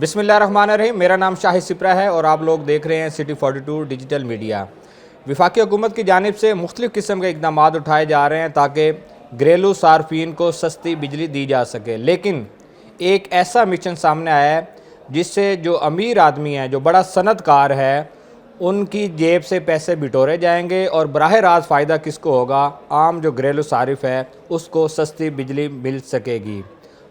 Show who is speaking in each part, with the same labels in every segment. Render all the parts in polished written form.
Speaker 1: बिस्मिल्लाह रहमान रहीम। मेरा नाम शाहिद सिपरा है और आप लोग देख रहे हैं सिटी 42 डिजिटल मीडिया। वफाकी हुकूमत की जानिब से मुख्तलिफ़ किस्म के इक़दाम उठाए जा रहे हैं ताकि घरेलू सार्फिन को सस्ती बिजली दी जा सके, लेकिन एक ऐसा मिशन सामने आया है जिससे जो अमीर आदमी है, जो बड़ा सनतकार है, उनकी जेब से पैसे बिटोरे जाएंगे और बराह रास्त फ़ायदा किसको होगा? आम जो घरेलू सारिफ है उसको सस्ती बिजली मिल सकेगी।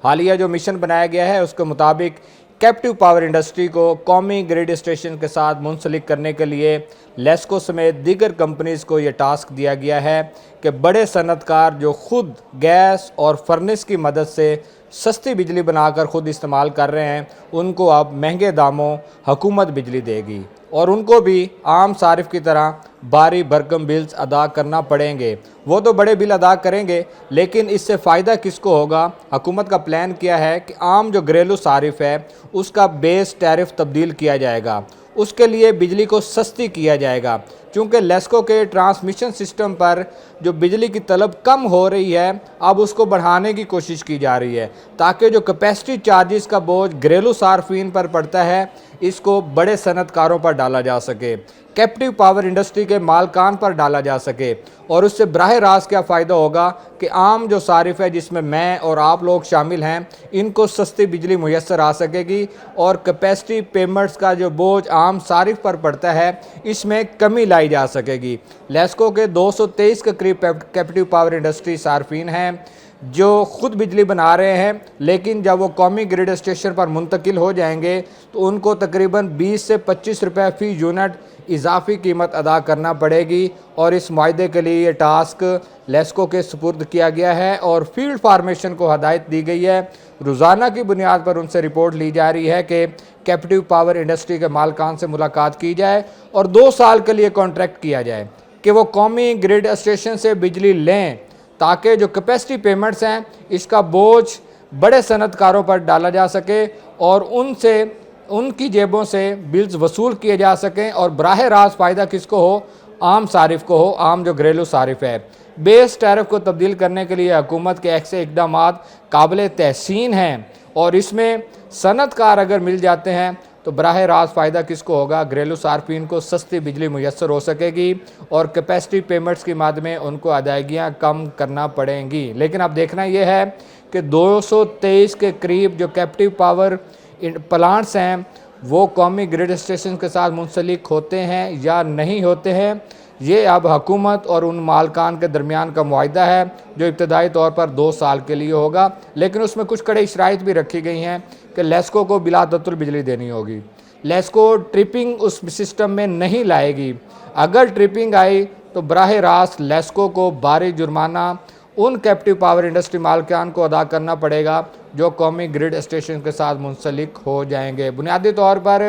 Speaker 1: हालिया जो मिशन बनाया गया है उसके मुताबिक कैप्टिव पावर इंडस्ट्री को कौमी ग्रिड स्टेशन के साथ मुंसलिक करने के लिए लेस्को समेत दीगर कंपनीज़ को ये टास्क दिया गया है कि बड़े सनतकार जो ख़ुद गैस और फर्नेस की मदद से सस्ती बिजली बनाकर ख़ुद इस्तेमाल कर रहे हैं, उनको अब महंगे दामों हुकूमत बिजली देगी और उनको भी आम सारिफ की तरह भारी भरकम बिल्स अदा करना पड़ेंगे। वो तो बड़े बिल अदा करेंगे, लेकिन इससे फ़ायदा किसको होगा? हुकूमत का प्लान किया है कि आम जो घरेलू सारिफ है उसका बेस टैरिफ तब्दील किया जाएगा, उसके लिए बिजली को सस्ती किया जाएगा। चूँकि लेस्को के ट्रांसमिशन सिस्टम पर जो बिजली की तलब कम हो रही है, अब उसको बढ़ाने की कोशिश की जा रही है ताकि जो कैपेसिटी चार्जेस का बोझ घरेलू सार्फिन पर पड़ता है इसको बड़े सनतकारों पर डाला जा सके, कैप्टिव पावर इंडस्ट्री के मालकान पर डाला जा सके। और उससे बराह रास्त क्या फ़ायदा होगा कि आम जो सारिफ है, जिसमें मैं और आप लोग शामिल हैं, इनको सस्ती बिजली मुयस्सर आ सकेगी और कैपेसिटी पेमेंट्स का जो बोझ आम सारिफ पर पड़ता है इसमें कमी लाई जा सकेगी। लेस्को के 223 के करीब कैप्टिव पावर इंडस्ट्री सार्फिन हैं जो ख़ुद बिजली बना रहे हैं, लेकिन जब वो कौमी ग्रिड स्टेशन पर मुंतकिल हो जाएंगे तो उनको तकरीबन 20 से 25 रुपये फ़ी यूनिट इजाफी कीमत अदा करना पड़ेगी। और इस मुआहदे के लिए ये टास्क लेस्को के सुपुर्द किया गया है और फील्ड फार्मेशन को हदायत दी गई है। रोज़ाना की बुनियाद पर उनसे रिपोर्ट ली जा रही है कि कैप्टिव पावर इंडस्ट्री के मालकान से मुलाकात की जाए और 2 साल के लिए कॉन्ट्रैक्ट किया जाए कि वो कौमी ग्रिड स्टेशन से बिजली लें ताकि जो कैपेसिटी पेमेंट्स हैं इसका बोझ बड़े सनतकारों पर डाला जा सके और उनसे उनकी जेबों से बिल्स वसूल किए जा सकें और बराह रास्त फ़ायदा किसको हो? आम सारिफ को हो, आम जो घरेलू सारिफ है। बेस टैरिफ को तब्दील करने के लिए हुकूमत के ऐसे इक़दाम काबिल तहसीन हैं और इसमें सनतकार अगर मिल जाते हैं तो बराह रास्त फ़ायदा किसको होगा? घरेलू सार्फिन को सस्ती बिजली मुयस्सर हो सकेगी और कैपेसिटी पेमेंट्स की मद में उनको अदायगियाँ कम करना पड़ेंगी। लेकिन अब देखना यह है कि 223 के करीब जो कैप्टिव पावर प्लांट्स हैं वो कौमी ग्रिड स्टेशन के साथ मुंसलिक होते हैं या नहीं होते हैं, ये अब हुकूमत और उन मालकान के दरमियान का मुआहदा है जो इब्तदाई तौर पर 2 साल के लिए होगा। लेकिन उसमें कुछ कड़े शराइत भी रखी गई हैं कि लेस्को को बिला तत्तुल बिजली देनी होगी। लेस्को ट्रिपिंग उस सिस्टम में नहीं लाएगी। अगर ट्रिपिंग आई तो बराह रास्त लेस्को को भारी जुर्माना उन कैप्टिव पावर इंडस्ट्री मालकान को अदा करना पड़ेगा जो कौमी ग्रिड स्टेशन के साथ मुंसलिक हो जाएंगे। बुनियादी तौर पर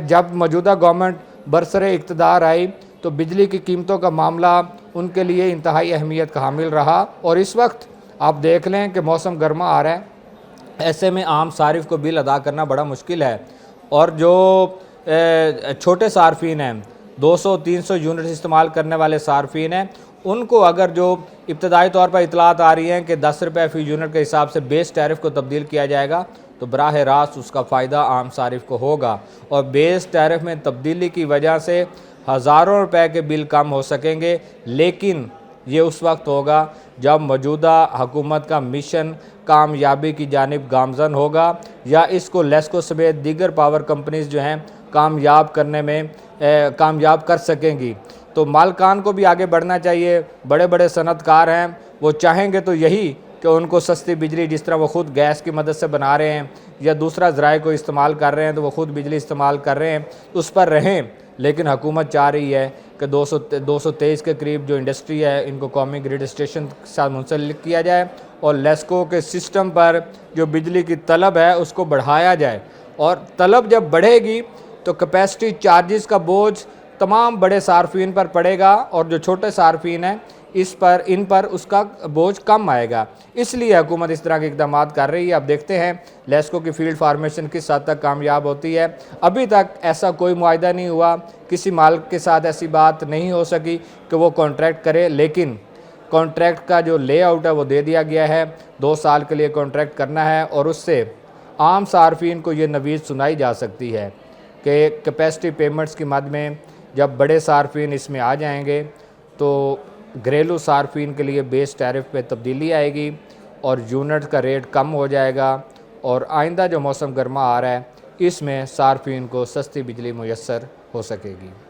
Speaker 1: जब मौजूदा गवर्नमेंट बरसरे इक़्तिदार आई तो बिजली की कीमतों का मामला उनके लिए इंतहाई अहमियत का हामिल रहा और इस वक्त आप देख लें कि मौसम गर्मा आ रहा है, ऐसे में आम सारिफ को बिल अदा करना बड़ा मुश्किल है। और जो छोटे सार्फिन हैं, 200-300 यूनिट इस्तेमाल करने वाले सार्फिन हैं, उनको अगर जो इब्तदाई तौर पर इतलात आ रही हैं कि 10 रुपये फ़ी यूनिट के हिसाब से बेस टैरिफ को तब्दील किया जाएगा तो बराह रास्त उसका फ़ायदा आम सारिफ को होगा और बेस टैरिफ में तब्दीली की वजह से हज़ारों रुपए के बिल कम हो सकेंगे। लेकिन ये उस वक्त होगा जब मौजूदा हुकूमत का मिशन कामयाबी की जानिब गामज़न होगा या इसको लेस्को समेत दीगर पावर कंपनीज़ जो हैं कामयाब करने में कामयाब कर सकेंगी। तो मालकान को भी आगे बढ़ना चाहिए। बड़े बड़े सनतकार हैं, वो चाहेंगे तो यही कि उनको सस्ती बिजली, जिस तरह वो ख़ुद गैस की मदद से बना रहे हैं या दूसरा ज़राए को इस्तेमाल कर रहे हैं तो वो ख़ुद बिजली इस्तेमाल कर रहे हैं, उस पर रहें। लेकिन हुकूमत चाह रही है कि 223 के करीब जो इंडस्ट्री है इनको कौमी ग्रिड स्टेशन के साथ मुंसलिक किया जाए और लेस्को के सिस्टम पर जो बिजली की तलब है उसको बढ़ाया जाए। और तलब जब बढ़ेगी तो कैपेसिटी चार्जेस का बोझ तमाम बड़े सार्फिन पर पड़ेगा और जो छोटे सार्फिन हैं इन पर उसका बोझ कम आएगा। इसलिए हुकूमत इस तरह के इक़दाम कर रही है। अब देखते हैं लेस्को की फील्ड फार्मेशन किस हद तक कामयाब होती है। अभी तक ऐसा कोई मुआहदा नहीं हुआ, किसी मालिक के साथ ऐसी बात नहीं हो सकी कि वो कॉन्ट्रैक्ट करे, लेकिन कॉन्ट्रैक्ट का जो लेआउट है वो दे दिया गया है। 2 साल के लिए कॉन्ट्रैक्ट करना है और उससे عام صارفین کو یہ نوید سنائی جا سکتی ہے کہ کیپیسٹی پیمنٹس کی مد میں جب بڑے صارفین اس میں آ جائیں گے تو گھریلو صارفین کے لیے بیس ٹیرف پہ تبدیلی آئے گی اور یونٹ کا ریٹ کم ہو جائے گا، اور آئندہ جو موسم گرما آ رہا ہے اس میں صارفین کو سستی بجلی میسر ہو سکے گی۔